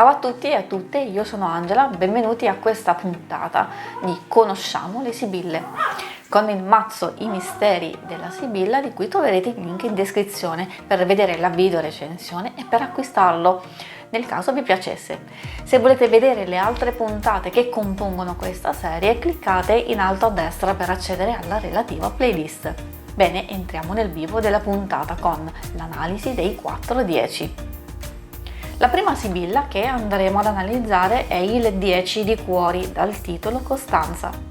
Ciao a tutti e a tutte, io sono Angela, benvenuti a questa puntata di Conosciamo le Sibille, con il mazzo I misteri della Sibilla, di cui troverete il link in descrizione per vedere la video recensione e per acquistarlo nel caso vi piacesse. Se volete vedere le altre puntate che compongono questa serie, cliccate in alto a destra per accedere alla relativa playlist. Bene, entriamo nel vivo della puntata con l'analisi dei 4-10. La prima sibilla che andremo ad analizzare è il 10 di cuori, dal titolo Costanza.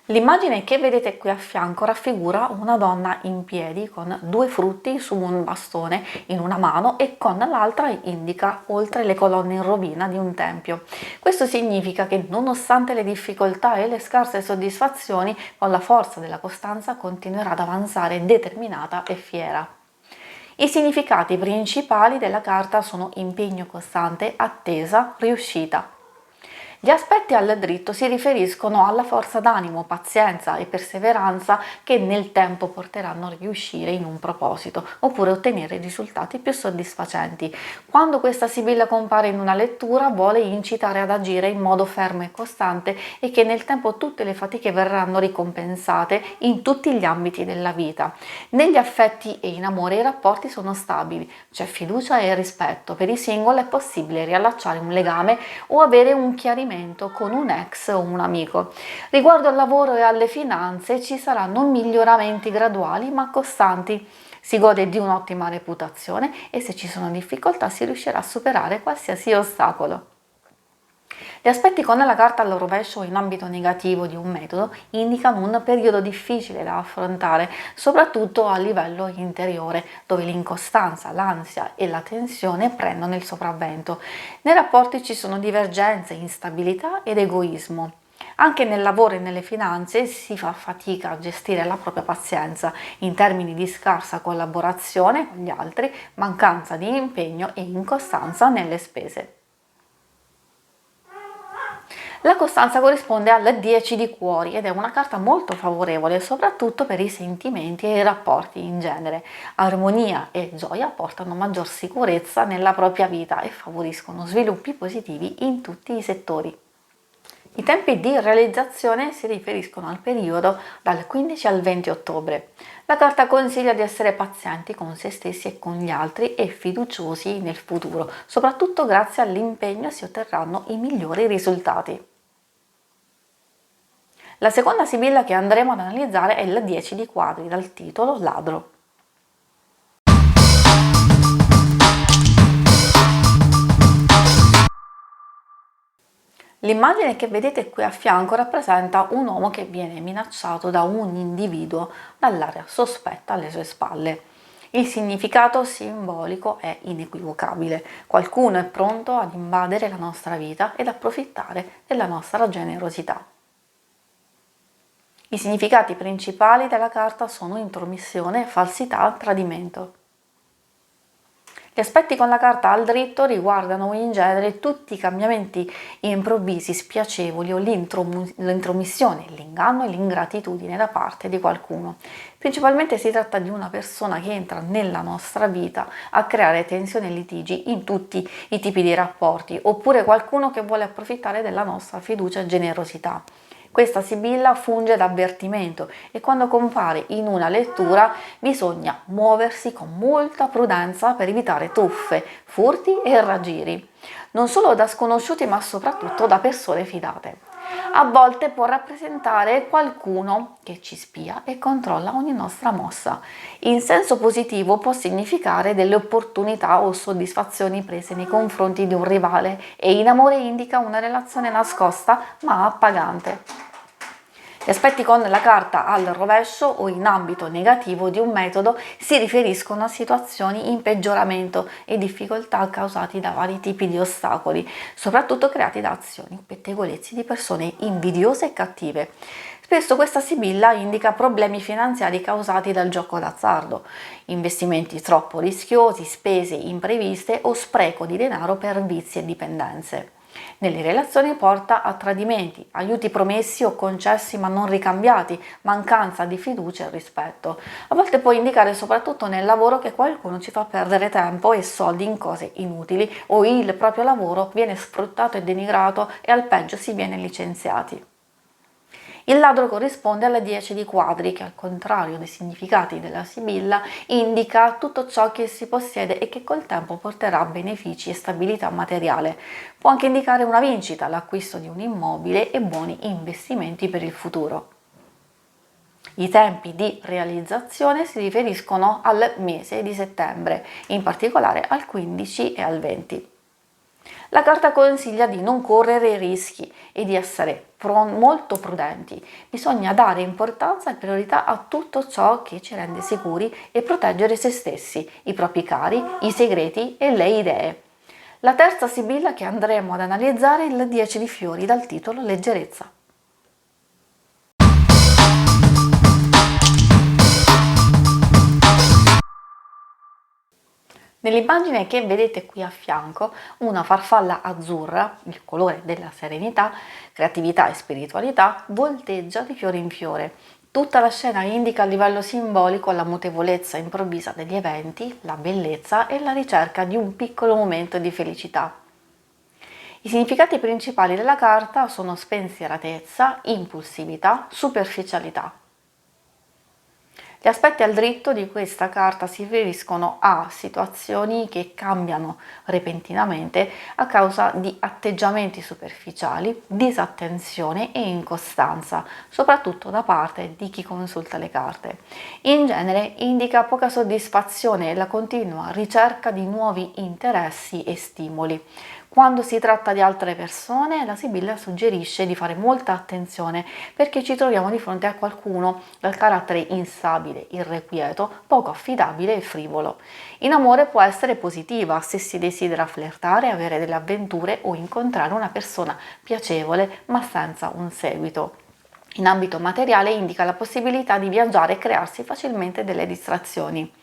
L'immagine che vedete qui a fianco raffigura una donna in piedi con due frutti su un bastone in una mano e con l'altra indica oltre le colonne in rovina di un tempio. Questo significa che nonostante le difficoltà e le scarse soddisfazioni, con la forza della costanza continuerà ad avanzare determinata e fiera. I significati principali della carta sono impegno costante, attesa, riuscita. Gli aspetti al dritto si riferiscono alla forza d'animo, pazienza e perseveranza che nel tempo porteranno a riuscire in un proposito oppure ottenere risultati più soddisfacenti. Quando questa sibilla compare in una lettura vuole incitare ad agire in modo fermo e costante e che nel tempo tutte le fatiche verranno ricompensate in tutti gli ambiti della vita. Negli affetti e in amore i rapporti sono stabili, c'è fiducia e rispetto. Per i single è possibile riallacciare un legame o avere un chiarimento con un ex o un amico. Riguardo al lavoro e alle finanze ci saranno miglioramenti graduali ma costanti. Si gode di un'ottima reputazione e se ci sono difficoltà si riuscirà a superare qualsiasi ostacolo. Gli aspetti con la carta al rovescio in ambito negativo di un metodo indicano un periodo difficile da affrontare, soprattutto a livello interiore, dove l'incostanza, l'ansia e la tensione prendono il sopravvento. Nei rapporti ci sono divergenze, instabilità ed egoismo. Anche nel lavoro e nelle finanze si fa fatica a gestire la propria pazienza in termini di scarsa collaborazione con gli altri, mancanza di impegno e incostanza nelle spese. La costanza corrisponde al 10 di cuori ed è una carta molto favorevole soprattutto per i sentimenti e i rapporti in genere. Armonia e gioia portano maggior sicurezza nella propria vita e favoriscono sviluppi positivi in tutti i settori. I tempi di realizzazione si riferiscono al periodo dal 15 al 20 ottobre. La carta consiglia di essere pazienti con se stessi e con gli altri e fiduciosi nel futuro. Soprattutto grazie all'impegno si otterranno i migliori risultati. La seconda sibilla che andremo ad analizzare è il 10 di quadri, dal titolo Ladro. L'immagine che vedete qui a fianco rappresenta un uomo che viene minacciato da un individuo dall'area sospetta alle sue spalle. Il significato simbolico è inequivocabile. Qualcuno è pronto ad invadere la nostra vita ed approfittare della nostra generosità. I significati principali della carta sono intromissione, falsità, tradimento. Gli aspetti con la carta al dritto riguardano in genere tutti i cambiamenti improvvisi, spiacevoli o l'intromissione, l'inganno e l'ingratitudine da parte di qualcuno. Principalmente si tratta di una persona che entra nella nostra vita a creare tensioni e litigi in tutti i tipi di rapporti, oppure qualcuno che vuole approfittare della nostra fiducia e generosità. Questa sibilla funge da avvertimento e quando compare in una lettura bisogna muoversi con molta prudenza per evitare truffe, furti e raggiri, non solo da sconosciuti ma soprattutto da persone fidate. A volte può rappresentare qualcuno che ci spia e controlla ogni nostra mossa. In senso positivo può significare delle opportunità o soddisfazioni prese nei confronti di un rivale e in amore indica una relazione nascosta ma appagante. Gli aspetti con la carta al rovescio o in ambito negativo di un metodo si riferiscono a situazioni in peggioramento e difficoltà causati da vari tipi di ostacoli, soprattutto creati da azioni o pettegolezzi di persone invidiose e cattive. Spesso questa sibilla indica problemi finanziari causati dal gioco d'azzardo, investimenti troppo rischiosi, spese impreviste o spreco di denaro per vizi e dipendenze. Nelle relazioni porta a tradimenti, aiuti promessi o concessi ma non ricambiati, mancanza di fiducia e rispetto. A volte può indicare soprattutto nel lavoro che qualcuno ci fa perdere tempo e soldi in cose inutili o il proprio lavoro viene sfruttato e denigrato e al peggio si viene licenziati. Il ladro corrisponde alla 10 di quadri, che al contrario dei significati della Sibilla indica tutto ciò che si possiede e che col tempo porterà benefici e stabilità materiale. Può anche indicare una vincita, l'acquisto di un immobile e buoni investimenti per il futuro. I tempi di realizzazione si riferiscono al mese di settembre, in particolare al 15 e al 20. La carta consiglia di non correre rischi e di essere molto prudenti. Bisogna dare importanza e priorità a tutto ciò che ci rende sicuri e proteggere se stessi, i propri cari, i segreti e le idee. La terza sibilla che andremo ad analizzare è il 10 di fiori dal titolo Leggerezza. Nell'immagine che vedete qui a fianco, una farfalla azzurra, il colore della serenità, creatività e spiritualità, volteggia di fiore in fiore. Tutta la scena indica a livello simbolico la mutevolezza improvvisa degli eventi, la bellezza e la ricerca di un piccolo momento di felicità. I significati principali della carta sono spensieratezza, impulsività, superficialità. Gli aspetti al dritto di questa carta si riferiscono a situazioni che cambiano repentinamente a causa di atteggiamenti superficiali, disattenzione e incostanza, soprattutto da parte di chi consulta le carte. In genere indica poca soddisfazione e la continua ricerca di nuovi interessi e stimoli. Quando si tratta di altre persone, la Sibilla suggerisce di fare molta attenzione perché ci troviamo di fronte a qualcuno dal carattere instabile, irrequieto, poco affidabile e frivolo. In amore può essere positiva se si desidera flirtare, avere delle avventure o incontrare una persona piacevole ma senza un seguito. In ambito materiale indica la possibilità di viaggiare e crearsi facilmente delle distrazioni.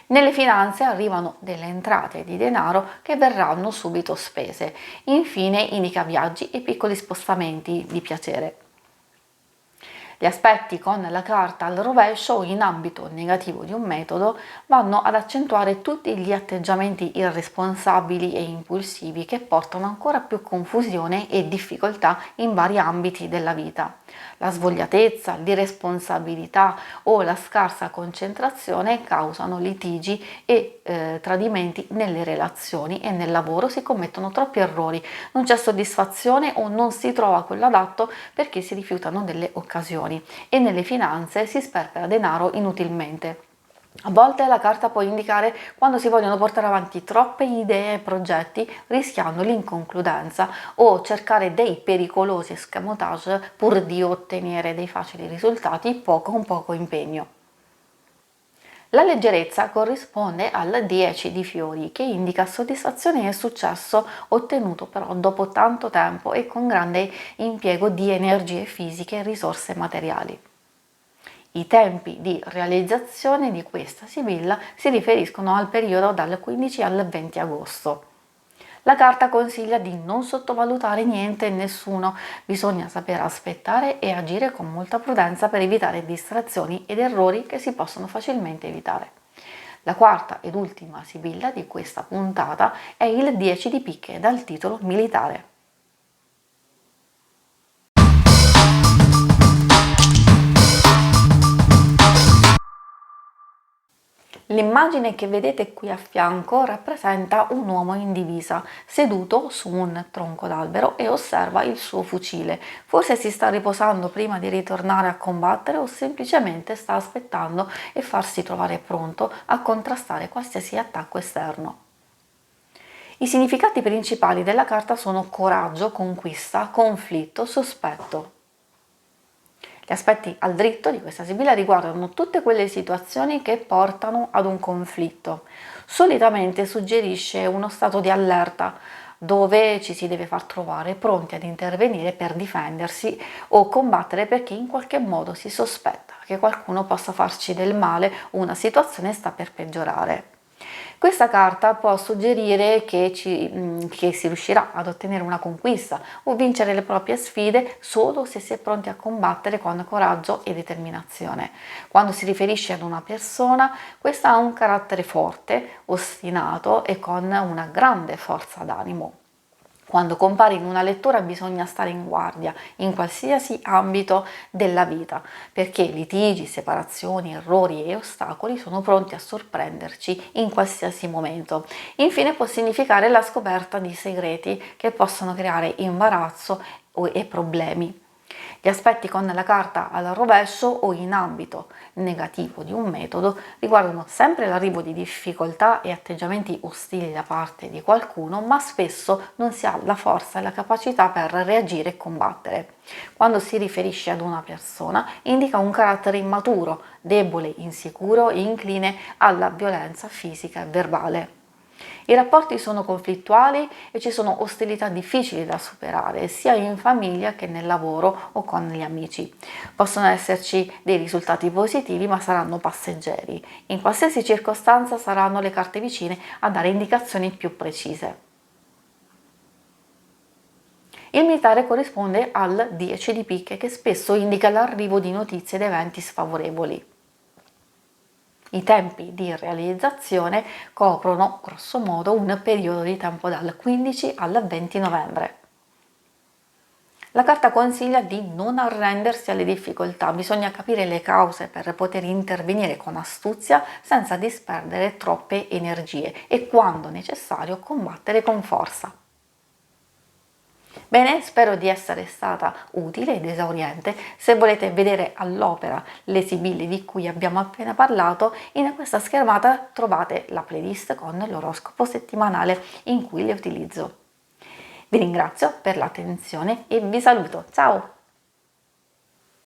Nelle finanze arrivano delle entrate di denaro che verranno subito spese. Infine indica viaggi e piccoli spostamenti di piacere. Gli aspetti con la carta al rovescio o in ambito negativo di un metodo vanno ad accentuare tutti gli atteggiamenti irresponsabili e impulsivi che portano ancora più confusione e difficoltà in vari ambiti della vita. La svogliatezza, l'irresponsabilità o la scarsa concentrazione causano litigi e tradimenti nelle relazioni e nel lavoro si commettono troppi errori, non c'è soddisfazione o non si trova quello adatto perché si rifiutano delle occasioni e nelle finanze si sperpera denaro inutilmente. A volte la carta può indicare quando si vogliono portare avanti troppe idee e progetti rischiando l'inconcludenza o cercare dei pericolosi escamotage pur di ottenere dei facili risultati con poco impegno. La leggerezza corrisponde al 10 di fiori, che indica soddisfazione e successo ottenuto però dopo tanto tempo e con grande impiego di energie fisiche e risorse materiali. I tempi di realizzazione di questa sibilla si riferiscono al periodo dal 15 al 20 agosto. La carta consiglia di non sottovalutare niente e nessuno, bisogna saper aspettare e agire con molta prudenza per evitare distrazioni ed errori che si possono facilmente evitare. La quarta ed ultima sibilla di questa puntata è il 10 di picche dal titolo Militare. L'immagine che vedete qui a fianco rappresenta un uomo in divisa, seduto su un tronco d'albero e osserva il suo fucile. Forse si sta riposando prima di ritornare a combattere o semplicemente sta aspettando e farsi trovare pronto a contrastare qualsiasi attacco esterno. I significati principali della carta sono coraggio, conquista, conflitto, sospetto. Gli aspetti al dritto di questa sibilla riguardano tutte quelle situazioni che portano ad un conflitto. Solitamente suggerisce uno stato di allerta dove ci si deve far trovare pronti ad intervenire per difendersi o combattere perché in qualche modo si sospetta che qualcuno possa farci del male o una situazione sta per peggiorare. Questa carta può suggerire che che si riuscirà ad ottenere una conquista o vincere le proprie sfide solo se si è pronti a combattere con coraggio e determinazione. Quando si riferisce ad una persona, questa ha un carattere forte, ostinato e con una grande forza d'animo. Quando compare in una lettura bisogna stare in guardia in qualsiasi ambito della vita, perché litigi, separazioni, errori e ostacoli sono pronti a sorprenderci in qualsiasi momento. Infine può significare la scoperta di segreti che possono creare imbarazzo e problemi. Gli aspetti con la carta al rovescio o in ambito negativo di un metodo riguardano sempre l'arrivo di difficoltà e atteggiamenti ostili da parte di qualcuno, ma spesso non si ha la forza e la capacità per reagire e combattere. Quando si riferisce ad una persona, indica un carattere immaturo, debole, insicuro e incline alla violenza fisica e verbale. I rapporti sono conflittuali e ci sono ostilità difficili da superare, sia in famiglia che nel lavoro o con gli amici. Possono esserci dei risultati positivi, ma saranno passeggeri. In qualsiasi circostanza saranno le carte vicine a dare indicazioni più precise. Il militare corrisponde al 10 di picche, che spesso indica l'arrivo di notizie ed eventi sfavorevoli. I tempi di realizzazione coprono grosso modo un periodo di tempo dal 15 al 20 novembre. La carta consiglia di non arrendersi alle difficoltà, bisogna capire le cause per poter intervenire con astuzia senza disperdere troppe energie e, quando necessario, combattere con forza. Bene, spero di essere stata utile ed esauriente. Se volete vedere all'opera le sibille di cui abbiamo appena parlato, in questa schermata trovate la playlist con l'oroscopo settimanale in cui le utilizzo. Vi ringrazio per l'attenzione e vi saluto. Ciao!